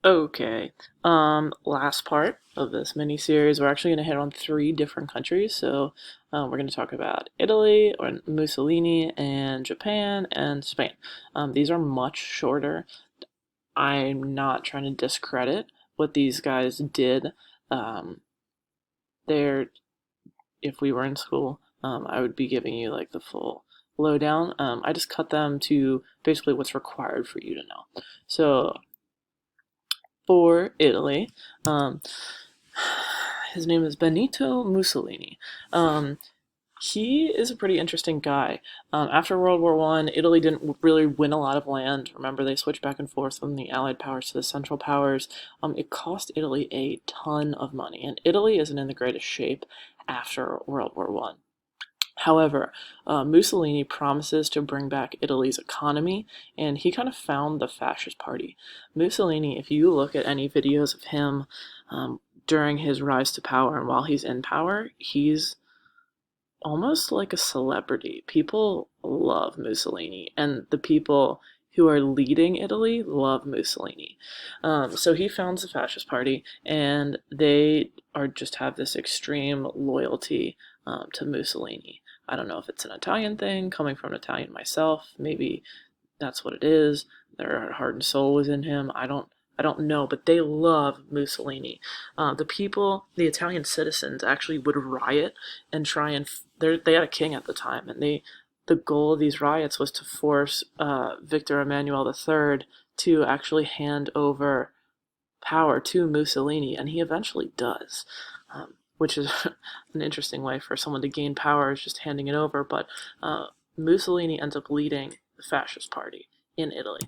Okay. Last part of this mini series, we're actually going to hit on three different countries. So, we're going to talk about Italy, or Mussolini, and Japan, and Spain. These are much shorter. I'm not trying to discredit what these guys did. Um, they're, if we were in school, I would be giving you like the full lowdown. I just cut them to basically what's required for you to know. So, for Italy, um, his name is Benito Mussolini. Um, he is a pretty interesting guy. After World War One, Italy didn't really win a lot of land. Remember, they switched back and forth from the Allied powers to the Central powers. It cost Italy a ton of money, and Italy isn't in the greatest shape after World War One. However, Mussolini promises to bring back Italy's economy, and he kind of found the fascist party. Mussolini, if you look at any videos of him during his rise to power and while he's in power, he's almost like a celebrity. People love Mussolini, and the people who are leading Italy love Mussolini. So he founds the fascist party, and they are just have this extreme loyalty to Mussolini. I don't know if it's an Italian thing, coming from an Italian myself. Maybe that's what it is. Their heart and soul was in him. I don't know, but they love Mussolini. The people, the Italian citizens, actually would riot and try and they had a king at the time, and the goal of these riots was to force Victor Emmanuel III to actually hand over power to Mussolini, and he eventually does. Which is an interesting way for someone to gain power, is just handing it over. But Mussolini ends up leading the fascist party in Italy.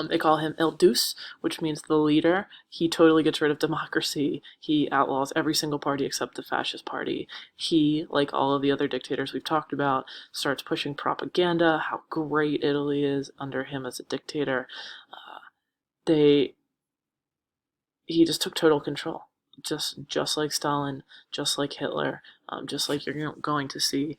They call him Il Duce, which means the leader. He totally gets rid of democracy. He outlaws every single party except the fascist party. He, like all of the other dictators we've talked about, starts pushing propaganda, how great Italy is under him as a dictator. They he just took total control, just like Stalin, just like Hitler, just like you're going to see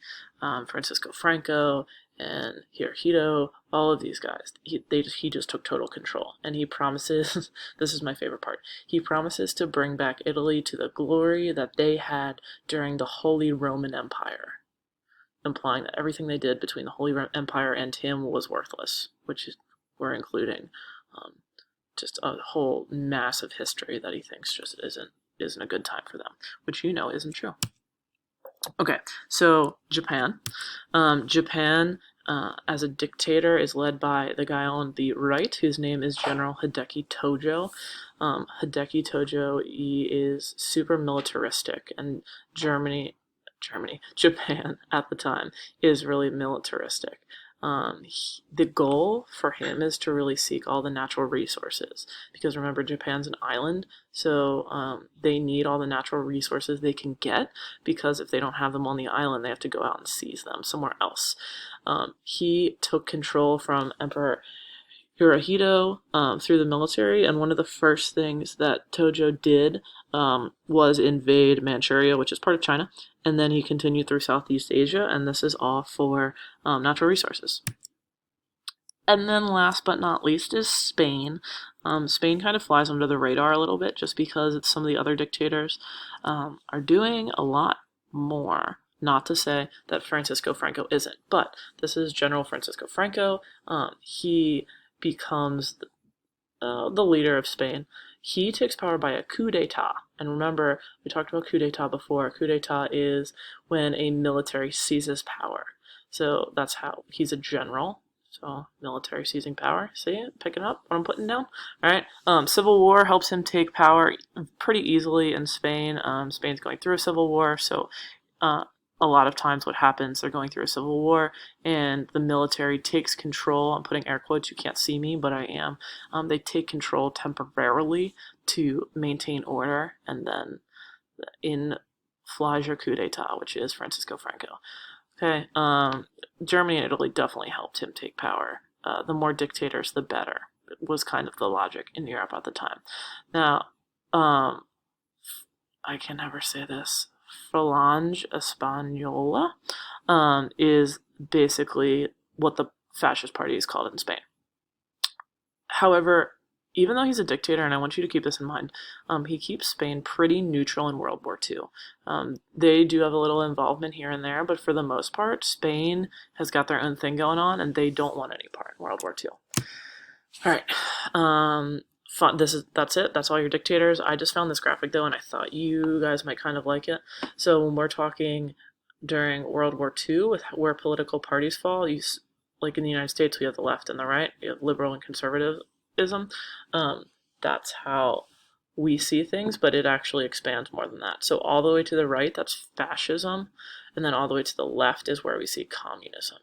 Francisco Franco and Hirohito, all of these guys. He just took total control, and he promises. This is my favorite part. He promises to bring back Italy to the glory that they had during the Holy Roman Empire, implying that everything they did between the Holy Empire and him was worthless, which we're including um, just a whole massive history that he thinks just isn't a good time for them, which isn't true. Okay, so Japan. Japan, as a dictator, is led by the guy on the right, whose name is General Hideki Tojo. Hideki Tojo, he is super militaristic, and Japan at the time is really militaristic. The goal for him is to really seek all the natural resources, because remember, Japan's an island, so they need all the natural resources they can get, because if they don't have them on the island, they have to go out and seize them somewhere else. He took control from Emperor Hirohito through the military, and one of the first things that Tojo did was invade Manchuria, which is part of China, and then he continued through Southeast Asia, and this is all for natural resources. And then last but not least is Spain. Spain kind of flies under the radar a little bit just because it's some of the other dictators are doing a lot more. Not to say that Francisco Franco isn't, but this is General Francisco Franco. He becomes the leader of Spain. He takes power by a coup d'etat. And remember, we talked about coup d'etat before. A coup d'etat is when a military seizes power. So that's how he's a general. So military seizing power. See it? Picking up what I'm putting down? All right. Civil war helps him take power pretty easily in Spain. Spain's going through a civil war, so a lot of times what happens, they're going through a civil war and the military takes control. I'm putting air quotes, you can't see me, but I am. They take control temporarily to maintain order, and then in flies your coup d'etat, which is Francisco Franco. Okay, Germany and Italy definitely helped him take power. The more dictators, the better. It was kind of the logic in Europe at the time. Now, I can never say this. Falange Española is basically what the fascist party is called in Spain. However, even though he's a dictator, and I want you to keep this in mind, he keeps Spain pretty neutral in World War II. They do have a little involvement here and there, but for the most part, Spain has got their own thing going on, and they don't want any part in World War II. All right, fun. That's it. That's all your dictators. I just found this graphic though, and I thought you guys might kind of like it. So when we're talking during World War II, with where political parties fall, like in the United States, we have the left and the right. You have liberal and conservatism. Um, that's how we see things, but it actually expands more than that. So all the way to the right, that's fascism, and then all the way to the left is where we see communism.